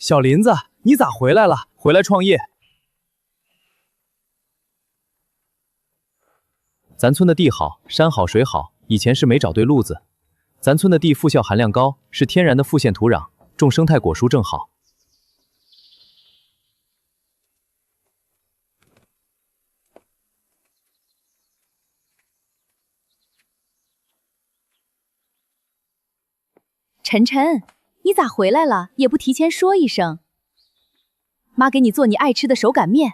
小林子，你咋回来了？回来创业？咱村的地好，山好，水好，以前是没找对路子。咱村的地富效含量高，是天然的富县土壤，种生态果蔬正好。晨晨，你咋回来了？也不提前说一声。妈给你做你爱吃的手擀面。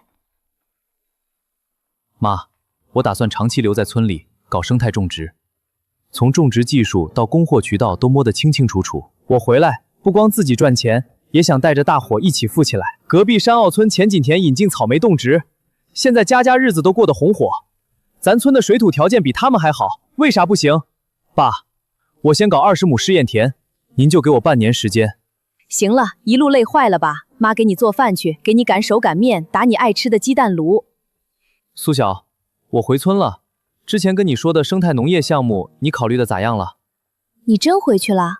妈，我打算长期留在村里搞生态种植，从种植技术到供货渠道都摸得清清楚楚。我回来不光自己赚钱，也想带着大伙一起富起来。隔壁山坳村前几天引进草莓种植，现在家家日子都过得红火。咱村的水土条件比他们还好，为啥不行？爸，我先搞20亩试验田，您就给我半年时间。行了，一路累坏了吧？妈给你做饭去，给你擀手擀面，打你爱吃的鸡蛋炉。苏晓，我回村了。之前跟你说的生态农业项目，你考虑的咋样了？你真回去了？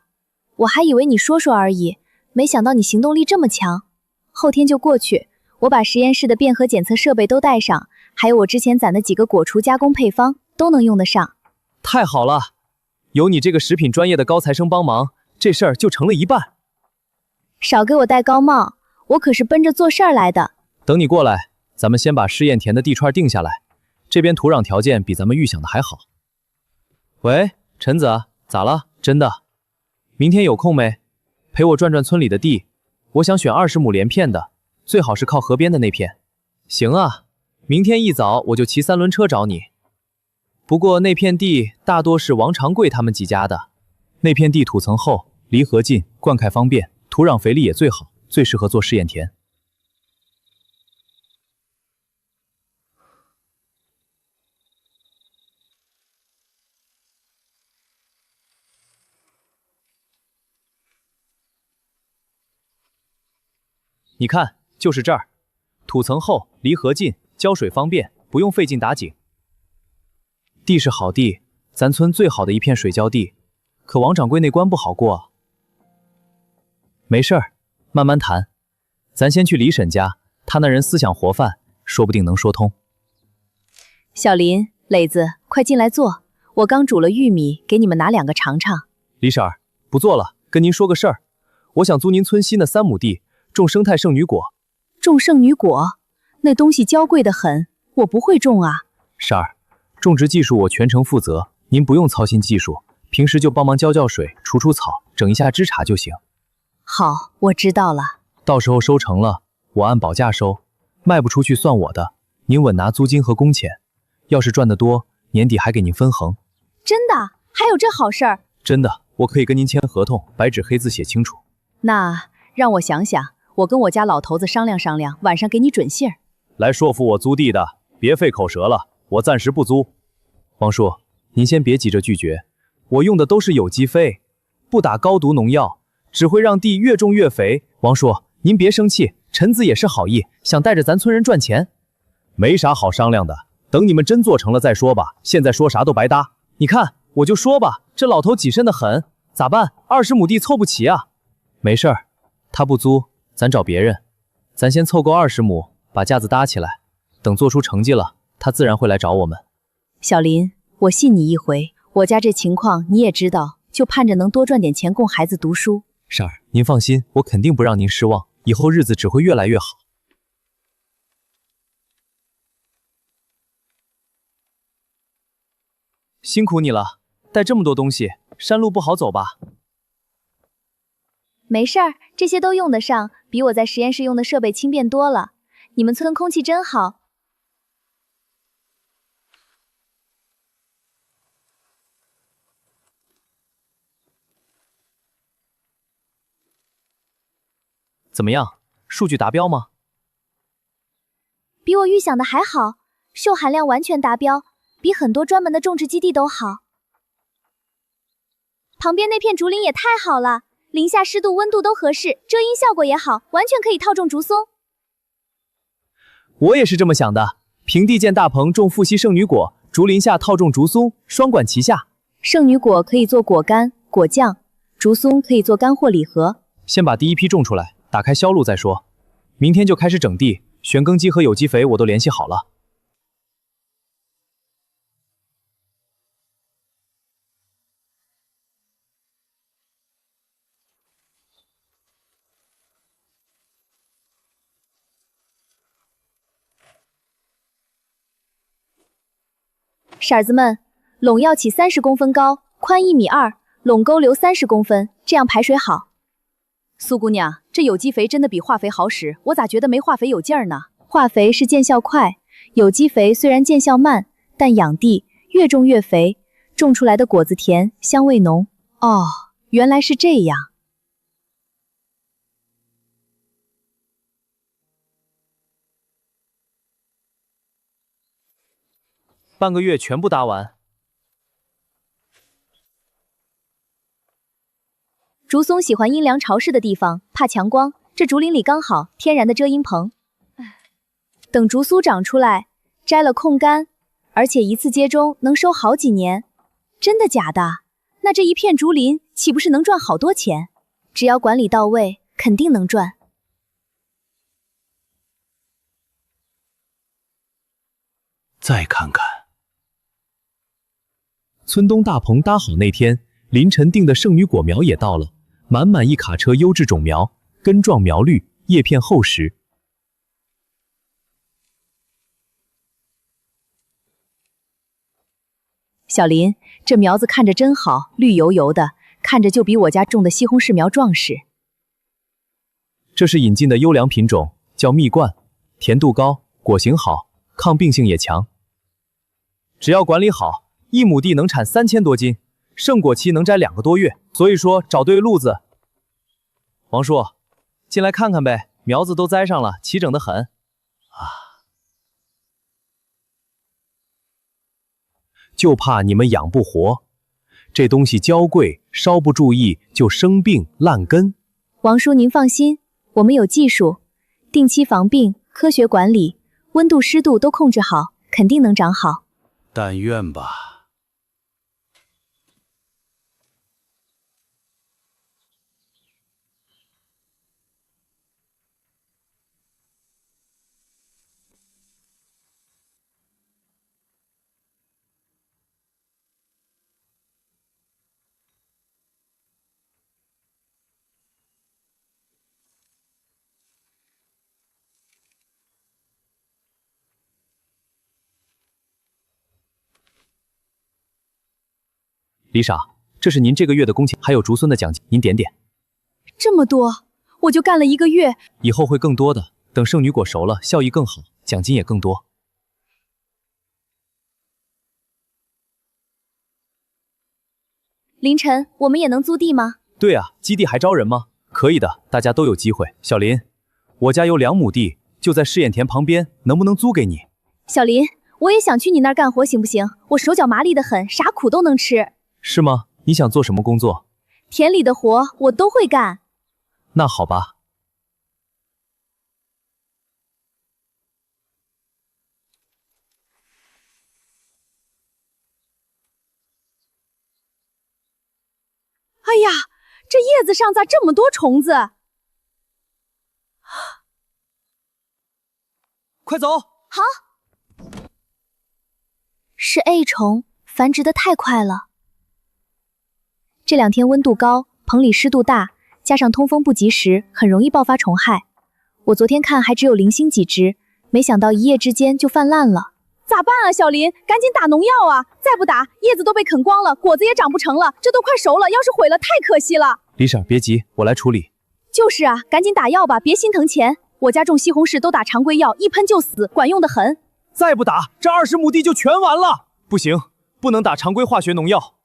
我还以为你说说而已，没想到你行动力这么强。后天就过去，我把实验室的便盒检测设备都带上，还有我之前攒的几个果厨加工配方都能用得上。太好了，有你这个食品专业的高材生帮忙，这事儿就成了一半。少给我戴高帽，我可是奔着做事儿来的。等你过来，咱们先把试验田的地串定下来。这边土壤条件比咱们预想的还好。喂，陈子，咋了？真的？明天有空没？陪我转转村里的地，我想选20亩连片的，最好是靠河边的那片。行啊，明天一早我就骑3轮车找你。不过那片地大多是王长贵他们几家的，那片地土层厚，离河近，灌溉方便，土壤肥力也最好，最适合做试验田。你看，就是这儿，土层厚，离河近，浇水方便，不用费劲打井。地是好地，咱村最好的一片水浇地，可王掌柜那关不好过啊。没事儿，慢慢谈。咱先去李婶家，他那人思想活泛，说不定能说通。小林、磊子，快进来坐，我刚煮了玉米，给你们拿2个尝尝。李婶儿，不做了，跟您说个事儿，我想租您村西那3亩地，种生态圣女果。种圣女果？那东西娇贵得很，我不会种啊。婶儿，种植技术我全程负责，您不用操心技术，平时就帮忙浇水、除草、整一下枝杈就行。好，我知道了。到时候收成了，我按保价收，卖不出去算我的，您稳拿租金和工钱。要是赚得多，年底还给您分红。真的？还有这好事儿？真的，我可以跟您签合同，白纸黑字写清楚。那让我想想，我跟我家老头子商量商量，晚上给你准信儿。来说服我租地的，别费口舌了，我暂时不租。王叔，您先别急着拒绝，我用的都是有机肥，不打高毒农药，只会让地越种越肥。王叔，您别生气，陈子也是好意，想带着咱村人赚钱。没啥好商量的，等你们真做成了再说吧，现在说啥都白搭。你看，我就说吧，这老头谨慎得很，咋办？20亩地凑不齐啊。没事儿，他不租，咱找别人。咱先凑够20亩，把架子搭起来，等做出成绩了，他自然会来找我们。小林，我信你一回，我家这情况你也知道，就盼着能多赚点钱供孩子读书。婶儿，您放心，我肯定不让您失望，以后日子只会越来越好。辛苦你了，带这么多东西，山路不好走吧？没事儿，这些都用得上，比我在实验室用的设备轻便多了。你们村空气真好。怎么样，数据达标吗？比我预想的还好，溴含量完全达标，比很多专门的种植基地都好。旁边那片竹林也太好了，林下湿度、温度都合适，遮阴效果也好，完全可以套种竹松。我也是这么想的，平地建大棚种富硒圣女果，竹林下套种竹松，双管齐下。圣女果可以做果干、果酱，竹松可以做干货礼盒。先把第一批种出来，打开销路再说。明天就开始整地，旋耕机和有机肥我都联系好了。婶子们，垄要起30公分高，宽1.2米，垄沟留30公分，这样排水好。苏姑娘，这有机肥真的比化肥好使，我咋觉得没化肥有劲儿呢？化肥是见效快，有机肥虽然见效慢，但养地越种越肥，种出来的果子甜，香味浓。哦，原来是这样。半个月全部搭完。竹松喜欢阴凉潮湿的地方，怕强光，这竹林里刚好天然的遮阴棚。等竹苏长出来，摘了控干，而且一次接种能收好几年。真的假的？那这一片竹林岂不是能赚好多钱？只要管理到位，肯定能赚。再看看，村东大棚搭好那天，凌晨订的圣女果苗也到了，满满一卡车优质种苗，根状苗绿，叶片厚实。小林，这苗子看着真好，绿油油的，看着就比我家种的西红柿苗壮实。这是引进的优良品种，叫蜜冠，甜度高，果形好，抗病性也强。只要管理好，1亩地能产3000多斤，盛果期能摘2个多月。所以说找对路子。王叔，进来看看呗，苗子都栽上了，齐整得很。就怕你们养不活，这东西娇贵，稍不注意就生病烂根。王叔您放心，我们有技术，定期防病，科学管理，温度湿度都控制好，肯定能长好。但愿吧。李傻，这是您这个月的工钱，还有竹孙的奖金，您点点。这么多，我就干了1个月。以后会更多的，等圣女果熟了，效益更好，奖金也更多。凌晨，我们也能租地吗？对啊，基地还招人吗？可以的，大家都有机会。小林，我家有2亩地，就在试验田旁边，能不能租给你？小林，我也想去你那儿干活，行不行？我手脚麻利得很，啥苦都能吃。是吗？你想做什么工作？田里的活我都会干。那好吧。哎呀，这叶子上咋这么多虫子？快走！好。是 A 虫，繁殖的太快了。这2天温度高，棚里湿度大，加上通风不及时，很容易爆发虫害。我昨天看还只有零星几只，没想到一夜之间就泛滥了。咋办啊，小林？赶紧打农药啊！再不打，叶子都被啃光了，果子也长不成了，这都快熟了，要是毁了太可惜了。李婶，别急，我来处理。就是啊，赶紧打药吧，别心疼钱。我家种西红柿都打常规药，一喷就死，管用的很。再不打，这20亩地就全完了。不行，不能打常规化学农药。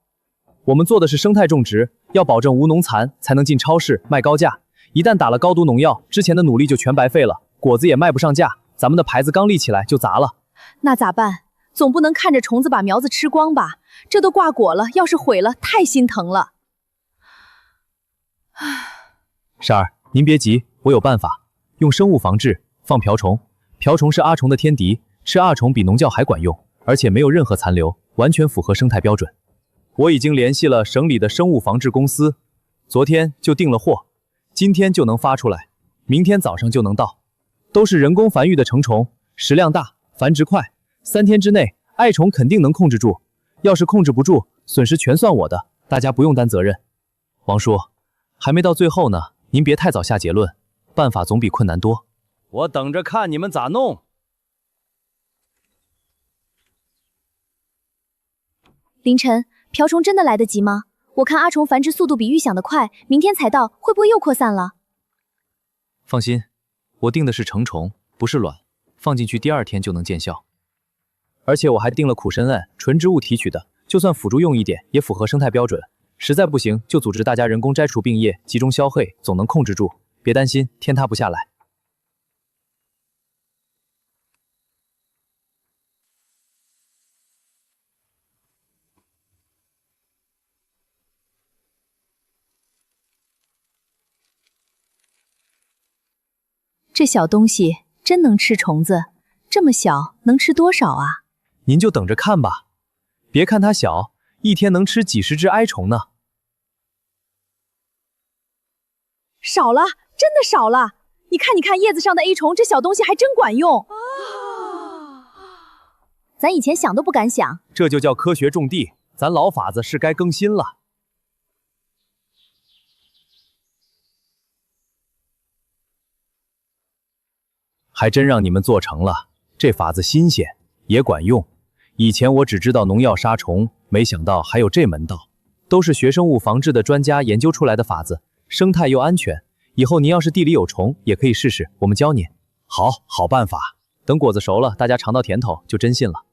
我们做的是生态种植，要保证无农残，才能进超市卖高价。一旦打了高毒农药，之前的努力就全白费了，果子也卖不上价，咱们的牌子刚立起来就砸了。那咋办？总不能看着虫子把苗子吃光吧？这都挂果了，要是毁了，太心疼了。婶儿，您别急，我有办法，用生物防治，放瓢虫。瓢虫是阿虫的天敌，吃阿虫比农药还管用，而且没有任何残留，完全符合生态标准。我已经联系了省里的生物防治公司，昨天就订了货，今天就能发出来。明天早上就能到。都是人工繁育的成虫，食量大，繁殖快，3天之内爱虫肯定能控制住。要是控制不住，损失全算我的，大家不用担责任。王叔，还没到最后呢，您别太早下结论，办法总比困难多。我等着看你们咋弄。凌晨，瓢虫真的来得及吗？我看阿虫繁殖速度比预想的快，明天才到，会不会又扩散了？放心，我定的是成虫，不是卵，放进去第2天就能见效。而且我还定了苦参胺，纯植物提取的，就算辅助用一点，也符合生态标准。实在不行，就组织大家人工摘除病叶，集中消费，总能控制住。别担心，天塌不下来。这小东西真能吃虫子，这么小能吃多少啊？您就等着看吧，别看它小，一天能吃几10只埃虫呢。少了，真的少了。你看，叶子上的 A 虫，这小东西还真管用。咱以前想都不敢想。这就叫科学种地，咱老法子是该更新了。还真让你们做成了，这法子新鲜，也管用。以前我只知道农药杀虫，没想到还有这门道。都是学生物防治的专家研究出来的法子，生态又安全。以后您要是地里有虫，也可以试试，我们教您。好办法。等果子熟了，大家尝到甜头，就真信了。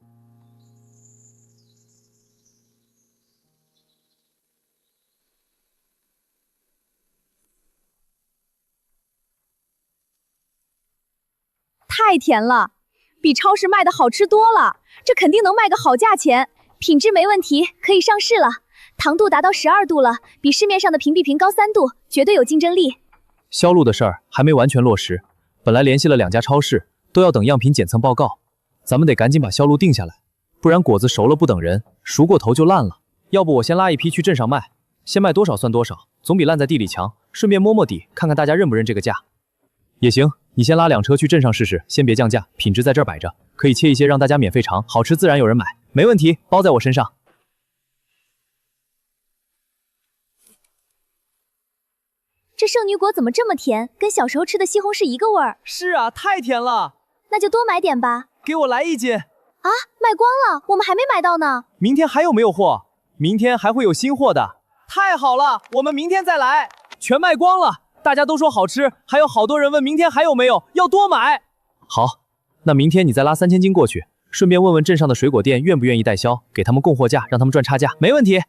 太甜了，比超市卖的好吃多了，这肯定能卖个好价钱，品质没问题，可以上市了。糖度达到12度了，比市面上的屏蔽瓶高3度，绝对有竞争力。销路的事儿还没完全落实，本来联系了2家超市，都要等样品检测报告，咱们得赶紧把销路定下来，不然果子熟了不等人，熟过头就烂了。要不我先拉一批去镇上卖，先卖多少算多少，总比烂在地里强。顺便摸摸底，看看大家认不认这个价。也行，你先拉2车去镇上试试，先别降价，品质在这儿摆着，可以切一些让大家免费尝，好吃自然有人买。没问题，包在我身上。这圣女果怎么这么甜，跟小时候吃的西红柿一个味儿？是啊，太甜了。那就多买点吧。给我来1斤。啊，卖光了，我们还没买到呢。明天还有没有货？明天还会有新货的。太好了，我们明天再来。全卖光了。大家都说好吃，还有好多人问明天还有没有，要多买。好，那明天你再拉3000斤过去，顺便问问镇上的水果店愿不愿意代销，给他们供货价，让他们赚差价。没问题。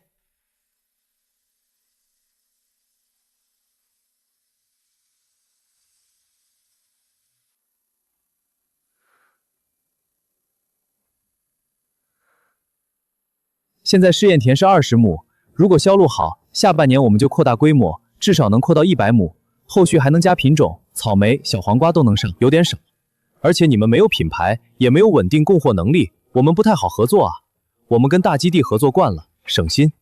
现在试验田是20亩，如果销路好，下半年我们就扩大规模，至少能扩到100亩。后续还能加品种，草莓、小黄瓜都能上，有点少。而且你们没有品牌，也没有稳定供货能力，我们不太好合作啊。我们跟大基地合作惯了，省心。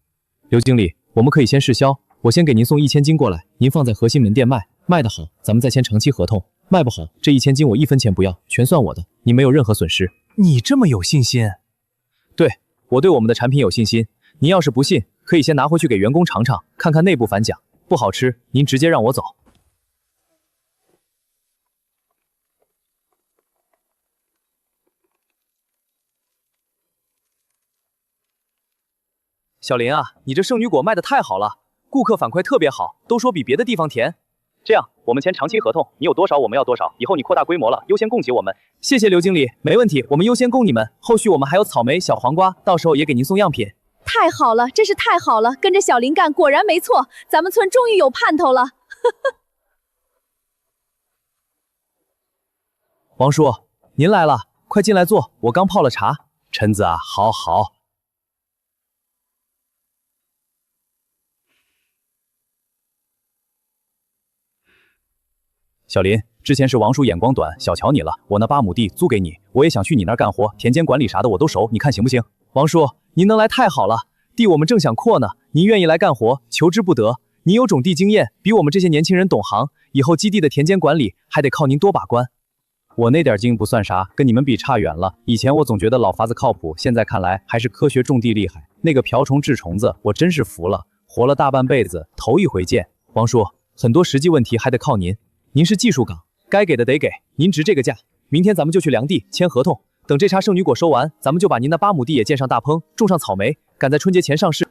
刘经理，我们可以先试销，我先给您送1000斤过来，您放在核心门店卖，卖得好，咱们再签长期合同；卖不好，这1000斤我1分钱不要，全算我的，你没有任何损失。你这么有信心？对，我对我们的产品有信心。您要是不信，可以先拿回去给员工尝尝，看看内部反响，不好吃，您直接让我走。小林啊，你这圣女果卖的太好了，顾客反馈特别好，都说比别的地方甜。这样，我们签长期合同，你有多少我们要多少，以后你扩大规模了，优先供给我们。谢谢刘经理，没问题，我们优先供你们。后续我们还有草莓、小黄瓜，到时候也给您送样品。太好了，真是太好了，跟着小林干果然没错，咱们村终于有盼头了。王叔，您来了，快进来坐，我刚泡了茶。陈子啊，好。小林，之前是王叔眼光短，小瞧你了。我那8亩地租给你，我也想去你那儿干活，田间管理啥的我都熟，你看行不行？王叔，您能来太好了，地我们正想扩呢，您愿意来干活，求之不得。您有种地经验，比我们这些年轻人懂行，以后基地的田间管理还得靠您多把关。我那点经不算啥，跟你们比差远了。以前我总觉得老法子靠谱，现在看来还是科学种地厉害。那个瓢虫治虫子，我真是服了，活了大半辈子，头一回见。王叔，很多实际问题还得靠您，您是技术岗，该给的得给。您值这个价，明天咱们就去量地签合同，等这茬圣女果收完，咱们就把您那8亩地也建上大棚，种上草莓，赶在春节前上市。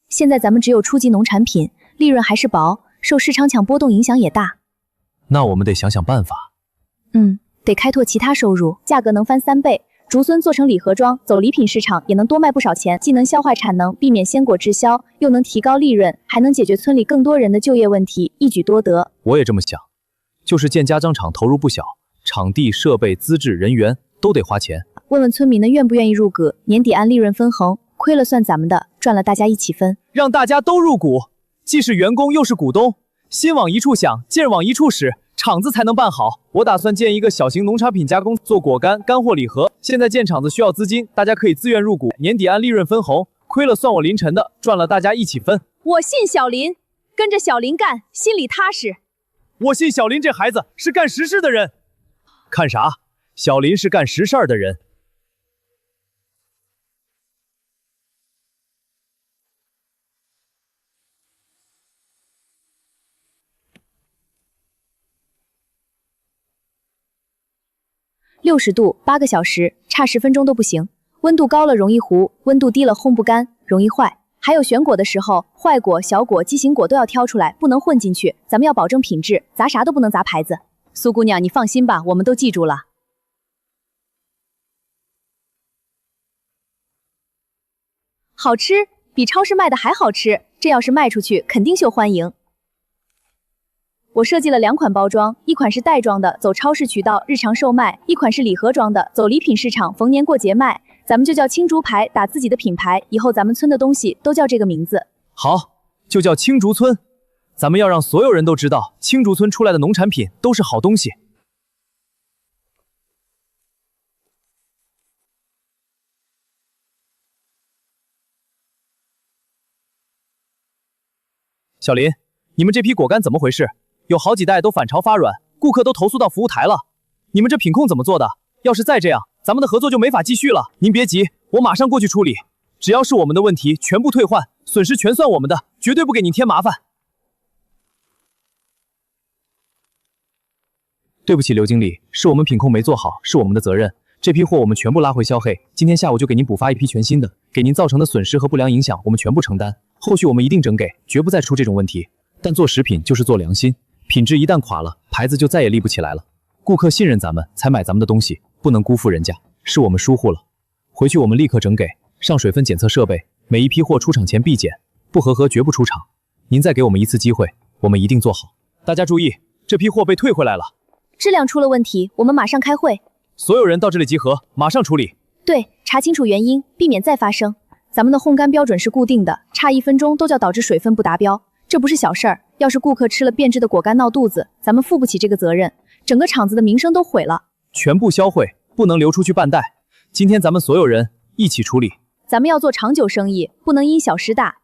现在咱们只有初级农产品，利润还是薄，受市场抢波动影响也大。那我们得想想办法。得开拓其他收入，价格能翻3倍。竹荪做成礼盒装，走礼品市场也能多卖不少钱，既能消化产能，避免鲜果滞销，又能提高利润，还能解决村里更多人的就业问题，一举多得。我也这么想，就是建家装厂投入不小，场地、设备、资质、人员都得花钱。问问村民们愿不愿意入股，年底按利润分红，亏了算咱们的，赚了大家一起分。让大家都入股，既是员工又是股东，心往一处想，劲往一处使，厂子才能办好。我打算建一个小型农产品加工，做果干、干货礼盒。现在建厂子需要资金，大家可以自愿入股，年底按利润分红，亏了算我林晨的，赚了大家一起分。我信小林，跟着小林干，心里踏实。我信小林这孩子是干实事的人。看啥？小林是干实事儿的人。60度8个小时，差10分钟都不行。温度高了容易糊，温度低了烘不干，容易坏。还有选果的时候，坏果、小果、畸形果都要挑出来，不能混进去。咱们要保证品质，砸啥都不能砸牌子。苏姑娘，你放心吧，我们都记住了。好吃，比超市卖的还好吃，这要是卖出去，肯定受欢迎。我设计了2款包装，一款是袋装的，走超市渠道日常售卖；一款是礼盒装的，走礼品市场逢年过节卖。咱们就叫青竹牌，打自己的品牌，以后咱们村的东西都叫这个名字。好，就叫青竹村。咱们要让所有人都知道，青竹村出来的农产品都是好东西。小林，你们这批果干怎么回事？有好几袋都反潮发软，顾客都投诉到服务台了。你们这品控怎么做的？要是再这样，咱们的合作就没法继续了。您别急，我马上过去处理。只要是我们的问题，全部退换，损失全算我们的，绝对不给您添麻烦。对不起，刘经理，是我们品控没做好，是我们的责任。这批货我们全部拉回销黑，今天下午就给您补发一批全新的，给您造成的损失和不良影响我们全部承担，后续我们一定整给，绝不再出这种问题。但做食品就是做良心，品质一旦垮了，牌子就再也立不起来了。顾客信任咱们才买咱们的东西，不能辜负人家，是我们疏忽了。回去我们立刻整给，上水分检测设备，每一批货出厂前必检，不合格绝不出厂。您再给我们一次机会，我们一定做好。大家注意，这批货被退回来了，质量出了问题，我们马上开会。所有人到这里集合，马上处理。对，查清楚原因，避免再发生。咱们的烘干标准是固定的，差1分钟都叫导致水分不达标，这不是小事儿。要是顾客吃了变质的果干闹肚子，咱们负不起这个责任，整个厂子的名声都毁了。全部销毁，不能流出去半袋。今天咱们所有人一起处理。咱们要做长久生意，不能因小失大。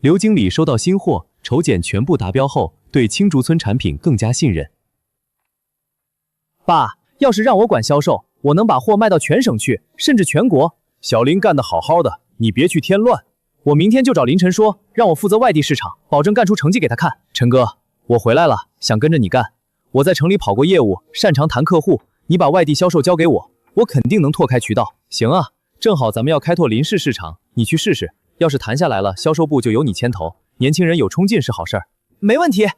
刘经理收到新货，抽检全部达标后，对青竹村产品更加信任。爸，要是让我管销售，我能把货卖到全省去，甚至全国。小林干得好好的，你别去添乱。我明天就找林晨说，让我负责外地市场，保证干出成绩给他看。陈哥，我回来了，想跟着你干。我在城里跑过业务，擅长谈客户，你把外地销售交给我，我肯定能拓开渠道。行啊，正好咱们要开拓林氏市场，你去试试。要是谈下来了，销售部就由你牵头。年轻人有冲劲是好事儿。没问题。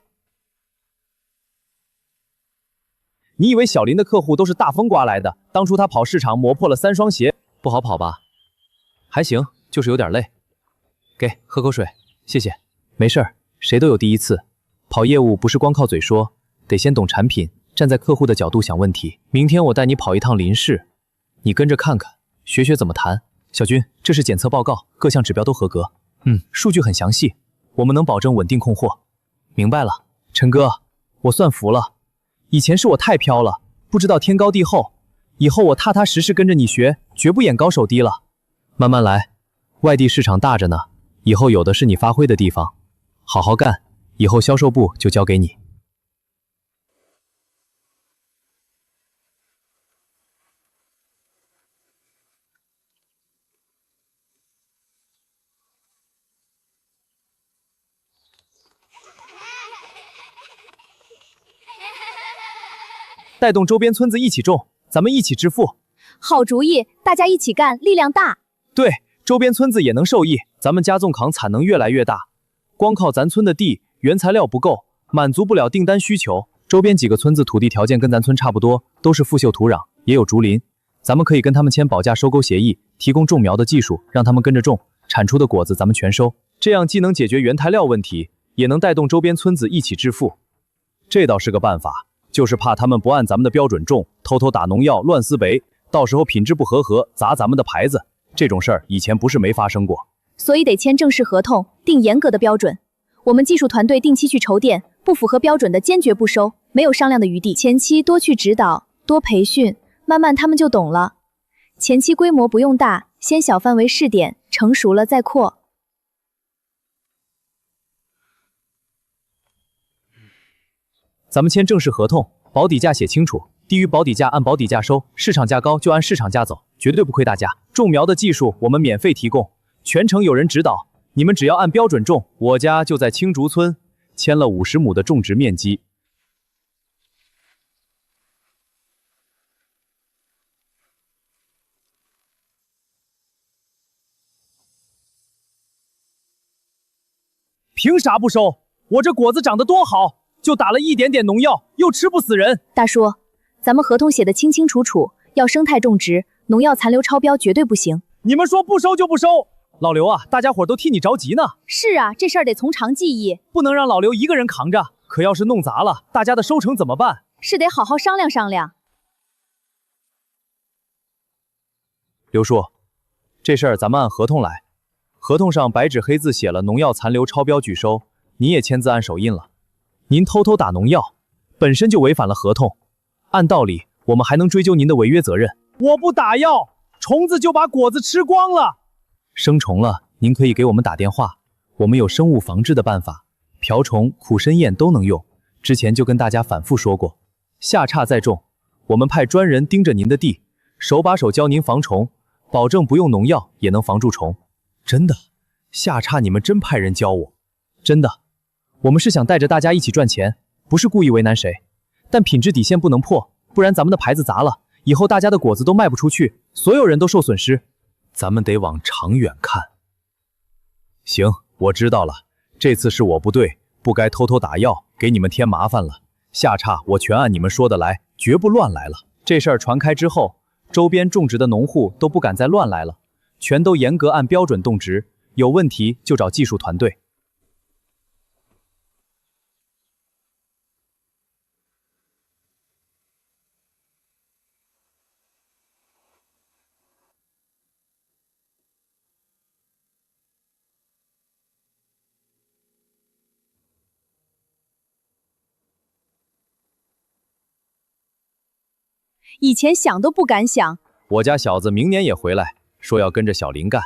你以为小林的客户都是大风刮来的？当初他跑市场磨破了3双鞋，不好跑吧？还行，就是有点累。给，喝口水，谢谢。没事儿，谁都有第一次。跑业务不是光靠嘴说，得先懂产品，站在客户的角度想问题。明天我带你跑一趟林市，你跟着看看，学学怎么谈。小军，这是检测报告，各项指标都合格。数据很详细，我们能保证稳定供货。明白了，陈哥，我算服了。以前是我太飘了，不知道天高地厚。以后我踏踏实实跟着你学，绝不眼高手低了。慢慢来，外地市场大着呢，以后有的是你发挥的地方。好好干，以后销售部就交给你。带动周边村子一起种，咱们一起致富。好主意，大家一起干，力量大。对，周边村子也能受益，咱们加纵扛产能越来越大。光靠咱村的地，原材料不够，满足不了订单需求。周边几个村子土地条件跟咱村差不多，都是富秀土壤，也有竹林。咱们可以跟他们签保价收购协议，提供种苗的技术，让他们跟着种，产出的果子咱们全收。这样既能解决原材料问题，也能带动周边村子一起致富。这倒是个办法。就是怕他们不按咱们的标准种，偷偷打农药，乱撕北，到时候品质不合格，砸咱们的牌子。这种事儿以前不是没发生过，所以得签正式合同，定严格的标准。我们技术团队定期去筹店，不符合标准的坚决不收，没有商量的余地。前期多去指导，多培训，慢慢他们就懂了。前期规模不用大，先小范围试点，成熟了再扩。咱们签正式合同，保底价写清楚，低于保底价按保底价收，市场价高就按市场价走，绝对不亏大家。种苗的技术我们免费提供，全程有人指导，你们只要按标准种。我家就在青竹村，签了50亩的种植面积。凭啥不收？我这果子长得多好！就打了一点点农药，又吃不死人。大叔，咱们合同写的清清楚楚，要生态种植，农药残留超标绝对不行。你们说不收就不收。老刘啊，大家伙都替你着急呢。是啊，这事儿得从长计议，不能让老刘一个人扛着。可要是弄砸了，大家的收成怎么办？是得好好商量商量。刘叔，这事儿咱们按合同来。合同上白纸黑字写了农药残留超标拒收，你也签字按手印了。您偷偷打农药，本身就违反了合同，按道理我们还能追究您的违约责任。我不打药，虫子就把果子吃光了。生虫了，您可以给我们打电话，我们有生物防治的办法，瓢虫、苦参燕都能用。之前就跟大家反复说过，下杈再种，我们派专人盯着您的地，手把手教您防虫，保证不用农药也能防住虫。真的，下杈你们真派人教我，真的。我们是想带着大家一起赚钱，不是故意为难谁，但品质底线不能破，不然咱们的牌子砸了，以后大家的果子都卖不出去，所有人都受损失。咱们得往长远看。行，我知道了，这次是我不对，不该偷偷打药，给你们添麻烦了。下杈我全按你们说的来，绝不乱来了。这事儿传开之后，周边种植的农户都不敢再乱来了，全都严格按标准种植，有问题就找技术团队。以前想都不敢想。我家小子明年也回来，说要跟着小林干。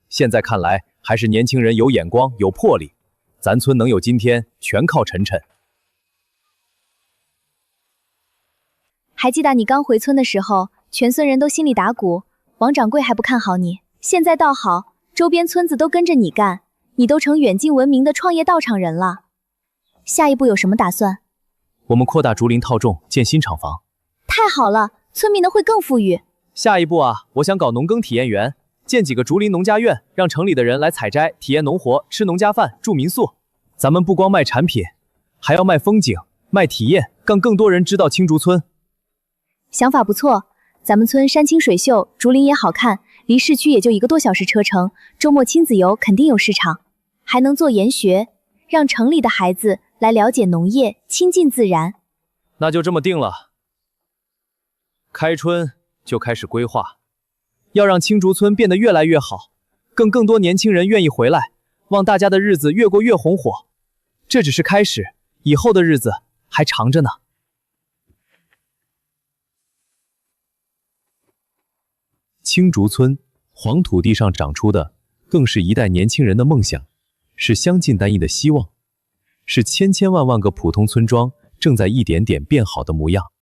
现在看来，还是年轻人有眼光、有魄力。咱村能有今天，全靠晨晨。还记得你刚回村的时候，全村人都心里打鼓，王掌柜还不看好你。现在倒好，周边村子都跟着你干，你都成远近闻名的创业道场人了。下一步有什么打算？我们扩大竹林套种，建新厂房。太好了，村民们会更富裕。下一步啊，我想搞农耕体验园，建几个竹林农家院，让城里的人来采摘、体验农活、吃农家饭、住民宿。咱们不光卖产品，还要卖风景、卖体验，让更多人知道青竹村。想法不错，咱们村山清水秀，竹林也好看，离市区也就1个多小时车程，周末亲子游肯定有市场，还能做研学，让城里的孩子来了解农业，亲近自然。那就这么定了。开春就开始规划，要让青竹村变得越来越好，更多年轻人愿意回来，望大家的日子越过越红火。这只是开始，以后的日子还长着呢。青竹村黄土地上长出的，更是一代年轻人的梦想，是相近单一的希望，是千千万万个普通村庄正在一点点变好的模样。